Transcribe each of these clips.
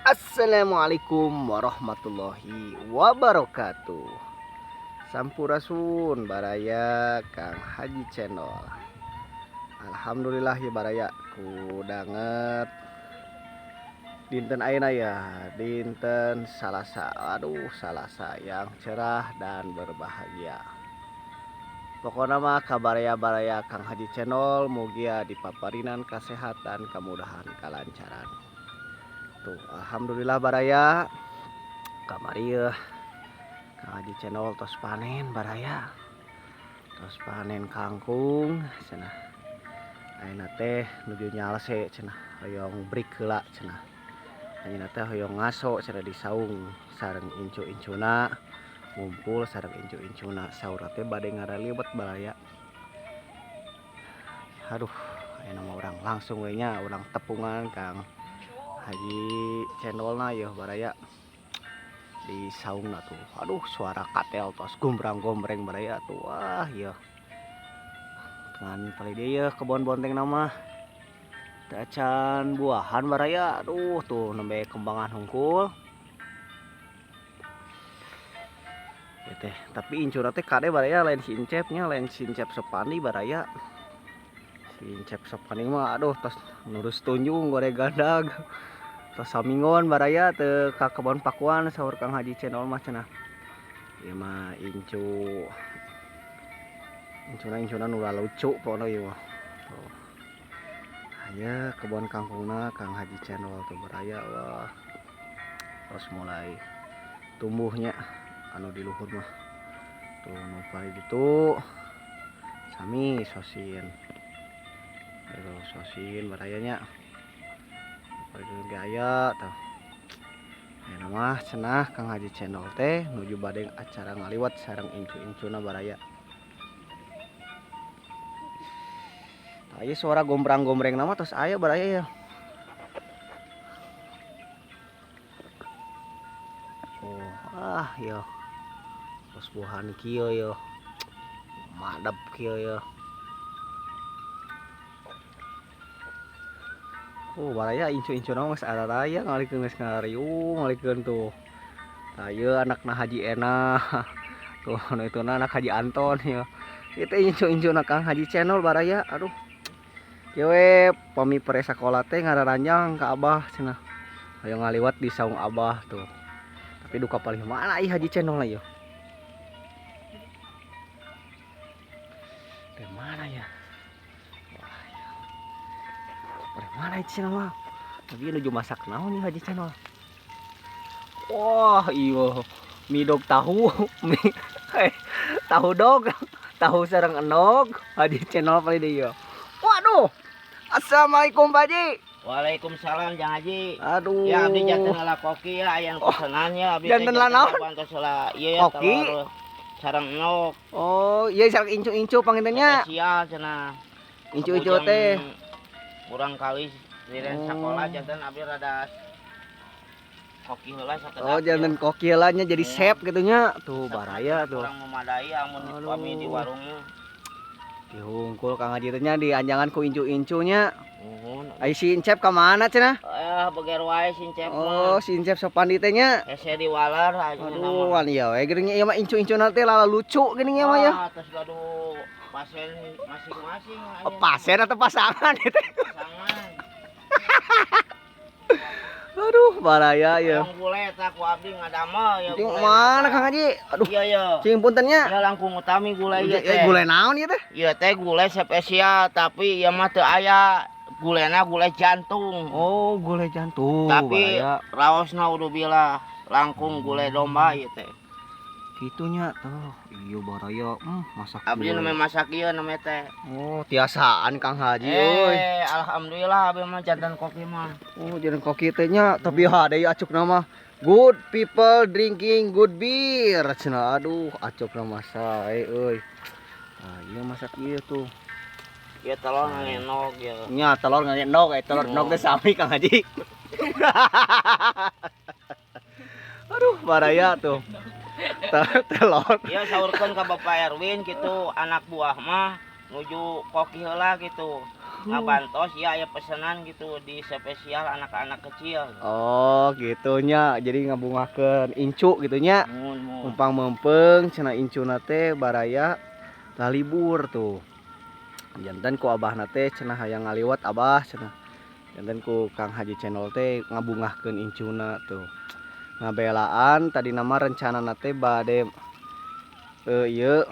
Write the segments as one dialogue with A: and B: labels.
A: Assalamualaikum warahmatullahi wabarakatuh. Sampurasun baraya Kang Haji Channel. Alhamdulillah ya baraya kudanget dinten ayeuna ya, dinten Salasa. Salasa yang cerah dan berbahagia. Pokoknya mah kabaraya-baraya Kang Haji Channel mugia dipaparinan kesehatan, kemudahan, kelancaran. Tuh, alhamdulillah baraya kamari ya Kang Haji Channel tos panen baraya, tos panen kangkung cenah. Ayeuna teh nuju nyalse cenah, hoyong break heula cenah. Ayeuna teh hoyong ngaso cenah di saung sareng incu-incuna, ngumpul sareng incu-incuna saur teh bade ngaraliwet baraya. Aduh, ayeuna mah urang langsung we nya urang tepungan Kang Haji Channel na ya baraya di saungna tuh. Aduh, suara katel tos gombrang-gombreng baraya tuh. Wah ya, dengan kali dia ya kebon bonteng nama acan buahan baraya. Aduh tuh nembe kembangan hungkul ya teh. Tapi incuna teh kade baraya lain sincepnya, lain sincep sopandi baraya. Sincep sopandi mah aduh tos nurus tunjung gore gandag, tos samingon baraya teu ka kebon pakuan saur Kang Haji Channel mah cenah. Ieu mah incuna nu lucu pokona ieu mah. Tuh. Aya kebon kangkungna Kang Haji Channel tuh baraya. Wah. Terus mulai tumbuhnya anu di luhur mah. Tuh nu paling gitu sami sosin. Ayo sosin barayanya. Paling gaya tuh. Ayeuna mah cenah Kang Haji Channel teh nuju bade acara ngaliwat sareng incu-incuna baraya. Aya suara gombrang-gombreng nama tos aya baraya ya. Oh, ya. Tos buahan kieu ya. Madep kieu ya. Baraya incu-incuna mah sararaya ngalikeun geus ngariung, ngalikeun tuh. Ayeuna anakna Haji Ena. Tuh nu ituna anak Haji Anton ya. Ieu teh incu-incuna Kang Haji Channel baraya. Aduh. Kieu we pamipere sakola teh ngararanjang ka Abah cenah. Hayang ngaliwat di saung Abah tuh. Tapi duka paling mana ieu Haji Channel na ieu? Dari mana ya? Wah, ya. Dari mana ieu channel mah? Tapi nuju masak naon nih Haji Channel? Wah, iya mie dog tahu, tahu dog, tahu sareng endog, Haji Channel paling dia. Waduh, assalamualaikum Pak Haji.
B: Waalaikumsalam Jang Haji.
A: Aduh.
B: Ya abdi janten heula koki ya aya pesenannya abdi
A: janten heula naon?
B: Pantos heula ieu ya
A: koki
B: sareng endog.
A: Oh, iya sareng incu-incu pangintennya.
B: Spesial cenah.
A: Incu-incu teh
B: Kurang kali diren sakola janten abdi rada koki heula sakedap.
A: Oh, janten koki heula nya jadi chef gitunya. Tuh baraya tuh.
B: Kurang memadai amun kami di warungnya.
A: Dihungkul Kang Haji teh nya dianjangan ku incu-incunya.
B: Nuhun.
A: Ai sincep ka mana cenah?
B: Beger wae sincep mah.
A: Oh, sincep sopandi teh nya.
B: Hese di waler aja nama.
A: Aduh, wan ieu we geuning ieu mah incu-incuna teh lala lucu geuning ieu mah ya.
B: Atas gaduh pasien masing-masing.
A: Pasien atau pasangan itu?
B: Pasangan.
A: Aduh, baraya ya.
B: Yang gule tak ku abdi ngadamel ya.
A: Di mana Kang Haji? Aduh.
B: Iya ya.
A: Cing puntennya.
B: Ya langkung utami gulai ieu teh.
A: Gulai naon ieu teh?
B: Ieu teh gulai spesial tapi ieu mah teu aya gulena gulai jantung.
A: Oh, gulai jantung.
B: Tapi
A: baraya.
B: raosna udzubillah langkung gulai domba ieu teh.
A: Kitunya tuh. Iya baraya. Masak.
B: Abdi nu masak ieu namanya teh.
A: Oh, tiasaan Kang Haji euy.
B: Alhamdulillah abdi mah jantan kopi mah.
A: Oh, jantan koki teh nya tapi hade acuk nama good people drinking good beer cenah. Aduh, acuk nama sae euy. Ah, iya masak ieu tuh.
B: Ieu telur ngenog ya.
A: Nya telur ngenog, telur nog teh sami Kang Haji. Aduh, baraya tuh. Telur.
B: Iya saurkeun ka Bapak Erwin gitu anak buah mah nuju koki heula gitu. ngabantos ya aya pesanan gitu di spesial anak-anak kecil.
A: Oh gitunya, jadi ngabungakeun incu gitunya.
B: Mun.
A: Umpang mempeng cenah incuna teh baraya lah libur tuh. Janten ku abahna teh cenah hayang ngaliwat abah cenah. Janten ku Kang Haji Channel teh ngabungahkeun incuna tuh. Ngabelaan tadi nama rencana teh bade ieu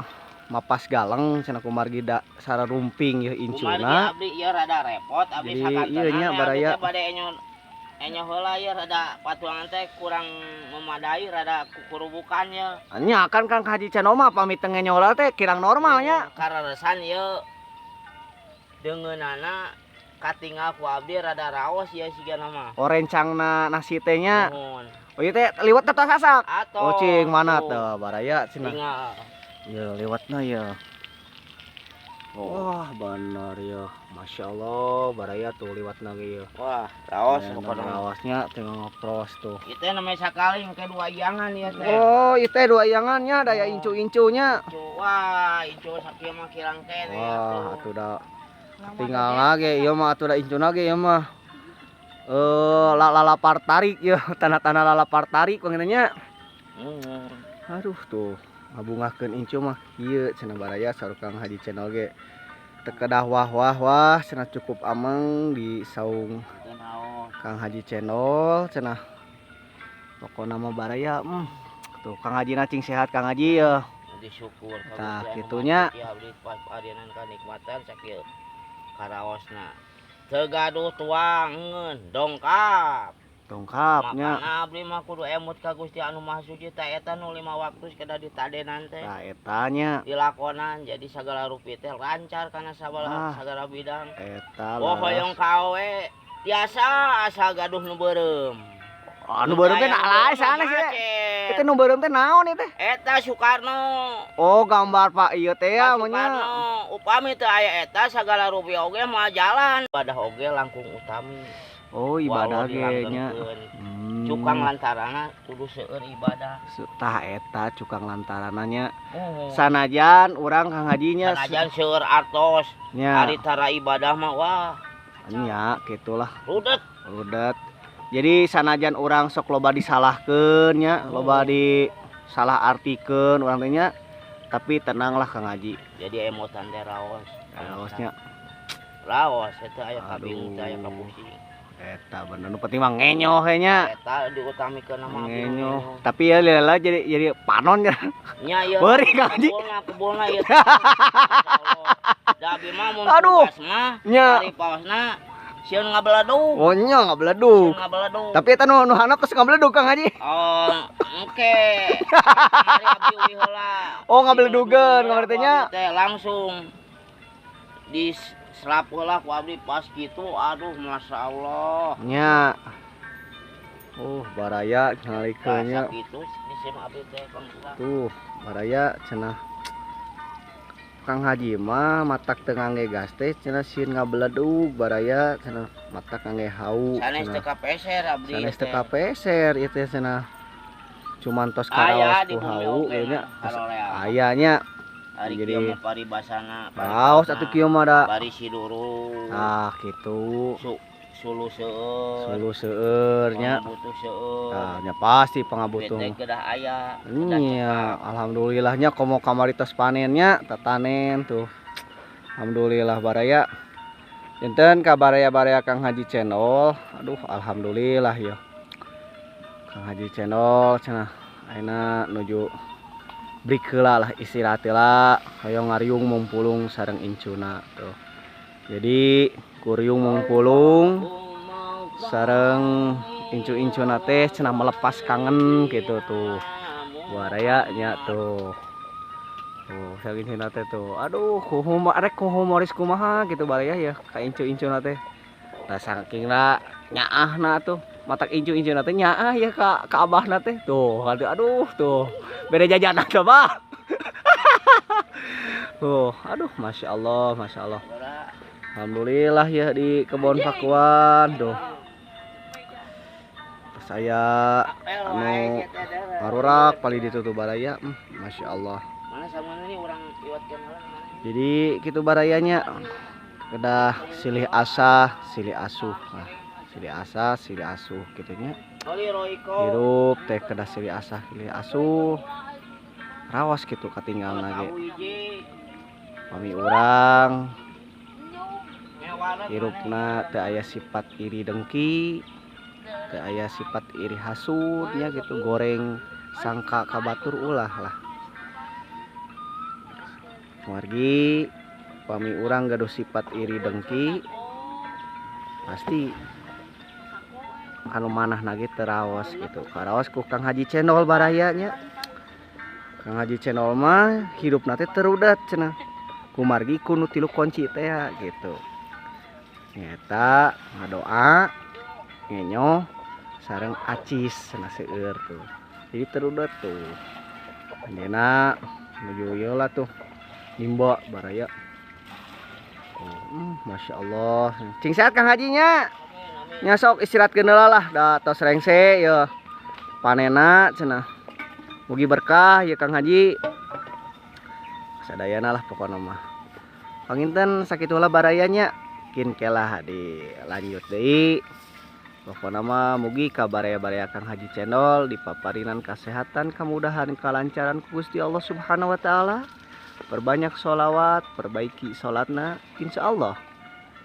A: mapas galeng cenah kumargi da sararumping ya
B: Kumargi
A: incuna.
B: abdi ieu rada repot abdi
A: Jadi
B: sakantenan
A: ieu nya
B: abdi
A: baraya
B: teh bade enyo heula ieu rada patuangan teh kurang memadai rada kukurubukan ye.
A: nya kan Kang Haji Channel mah pamit teu nyola teh kirang normalnya.
B: Kararesan ieu deungeunana katinggal ku abdi rada raos ya sigana mah.
A: Oh rencangna nasi teh nya.
B: Nuhun.
A: Oh ieu teh liwat teh sasak.
B: Atos.
A: Oh cing mana
B: tuh.
A: teh baraya cenah.
B: Tinggal.
A: Ya liwatna ya. Wah bener ya. Masya Allah baraya tuh liwatna ge ya.
B: Wah, raos
A: Ya,
B: pokona.
A: rawasnya tengah ngepros tuh.
B: Itu namanya sakali make dua iangan ya teh.
A: Oh itu dua iangannya daya
B: Oh.
A: incu-incunya.
B: Wah, itu sakieu mah kirang kene
A: Wah
B: atuh.
A: atuh da tinggal lagi ieu mah atuh da incu lagi ieu mah. Lalapar tarik ya, tanah-tanah lalapar tarik panggilnya. Aduh tuh ngabungahkeun incu mah ieu cenah baraya sareng Kang Haji Channel ge. Teu kedah wah cenah cukup ameng di saung Kang Haji Channel cenah. Pokona mah baraya tuh Kang Haji cing sehat Kang Haji ya.
B: Disyukur
A: Tah,
B: kagustian
A: kitunya.
B: ya abdi pas adinan kanikmatan sakieu karaosna. Teu gaduh tuangeun dongkap.
A: Dongkapnya.
B: Makana abdi mah kudu emut ka Gusti Anu Maha Suci teh eta nu 5 waktu kada ditadenan teh.
A: Tah etanya
B: Dilakonan jadi segala rupi teh lancar kana
A: Ah.
B: sagala bidang.
A: eta
B: Oh hoyong kawe tiasa asa gaduh nu beureum.
A: anu beureum teh alay sana sih. Itu nu beureum teh naon ieu teh?
B: Eta Soekarno.
A: Oh gambar Pak ieu teh ya
B: Pak
A: mah nya.
B: Soekarno. Upami teu aya eta sagala rupi oge mah jalan. Ibadah oge langkung utami.
A: Oh ibadah
B: Walau
A: ge nya.
B: dilanggeungkeun. Cukang lantarana kudu seueur ibadah.
A: Tah eta cukang lantarananya. Sanajan urang Kang Hajinya
B: Sanajan seueur artos.
A: nya.
B: Ari tara ibadah mah wah
A: Nya gitulah.
B: rudet.
A: Rudet. Jadi sanajan orang sok loba disalahkeun nya, loba disalah artikeun urang teh nya, tapi tenanglah Kang Haji.
B: Jadi emotan teh raos.
A: Raosnya
B: Raos eta aya kabingung teh aya
A: Aduh.
B: kapusing.
A: eta bener nu penting mah ngenyoh we nya.
B: Eta diutamikeun nama abdi
A: Ngenyoh. Tapi ya lila jadi panon nya.
B: nya ieu
A: Beuri Kang Haji.
B: kebulna ieu. Da abi mah mun
A: Aduh.
B: tugas mah
A: Nya.
B: ari paosna sieun ngabeledug.
A: Oh nya ngabeledug.
B: Sieun ngabeledug.
A: Tapi eta nu handap geus ngabeledug Kang Haji.
B: Oh, oke. Mari abdi uwi heula.
A: Oh ngabeledugeun kamari teh nya.
B: Teh langsung diselap heula ku abdi pas kitu. Aduh, Masya Allah.
A: Nya. Baraya ngalikeun nya.
B: Rasa kitu disim abdi teh bangsa.
A: Tuh, baraya cenah Kang Haji mah matak teu ngangge gas teh cenah sieun ngabeledug baraya cenah matak ngangge hau
B: Sanes teu
A: cenah.
B: kapeser abdi.
A: Sanes teu
B: teh.
A: kapeser ieu teh cenah. Cuman tos
B: Aya
A: karaos
B: di
A: ku
B: bumi
A: hau
B: oge
A: ieu nya.
B: mah, karorea.
A: Aya nya.
B: Ari
A: Jadi-
B: kieu mah paribasana.
A: Raos atuh kieu mah da.
B: Bari siduru.
A: Ah kitu.
B: Sulu seueur.
A: Sulu seueur nya.
B: Butuh seueur.
A: Tah nya pasti pangabutuh.
B: Bete kedah aya. kedah
A: Iya, alhamdulillahnya komo kamari tos panennya tatanen tuh. Alhamdulillah baraya. Enten ka baraya-baraya Kang Haji Channel. Aduh, alhamdulillah ya. Kang Haji Channel cenah ayeuna nuju break heula lah istirahat heula, hayang ngariung mumpulung sareng incuna tuh. Jadi kuriung mumpulung sareng incu-incuna teh cenah melepas kangen gitu tuh. Baraya nya tuh. Tuh, saking teh tuh. Aduh, humoris kumaha gitu baraya ya ka incu-incuna teh. Tah sakingna nyaahna tuh. Matak incu-incuna teh nyaah ya ka abahna teh. Tuh, aduh tuh. Beda jajanan tuh, Bah. Tuh, aduh Masya Allah, Masya Allah. Alhamdulillah ya di kebun Pakuan tuh. Saya anu marurak paling ditutup baraya, Masya Allah.
B: Mana sama ini orang iwat kenal mana?
A: Jadi gitu barayanya kedah silih asa silih asuh. Nah, silih asa silih asuh gitu nya.
B: Oli Roiko.
A: Hirup teh kedah silih asa silih asuh. Rawas gitu katinggal lagi.
B: Tahu hiji.
A: Pami urang
B: Mewana
A: hirupna teu aya sifat iri dengki, teu aya sifat iri hasudnya gitu, goreng sangka ka batur ulah lah. Margi pami urang gaduh sifat iri dengki pasti anu manah nage terawas gitu. Karawas ku Kang Haji Cendol barayanya. Kang Haji Cendol mah hidup nate terudat cenah. Kumargi kuno tilu kunci teh ya gitu. Nyata ngadoa ngenyo sareng acis cenah seueur tuh. Jadi terudat tuh. Anjeunna nuju ieu lah tuh. Nimba baraya. Masya Allah. Cing sehat Kang Hajinya. Nya sok istirahatkeun heula lah da tos rengse ya. Panena cenah. Mugi berkah ya Kang Haji. Sadayana lah pokokna mah. Panginten sakit ulah barayanya kin kelah dilanjut deui. Pokokna mah mugi ka baraya-baraya Kang Haji Cendol dipaparinan kesehatan, kemudahan, kelancaran ku Gusti Allah Subhanahu wa taala. Perbanyak sholawat, perbaiki sholatna, insyaallah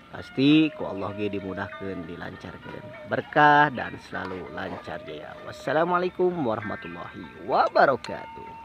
A: pasti ku Allah ge dimudahkeun, dilancarkeun, berkah dan selalu lancar jaya. Wassalamualaikum warahmatullahi wabarakatuh.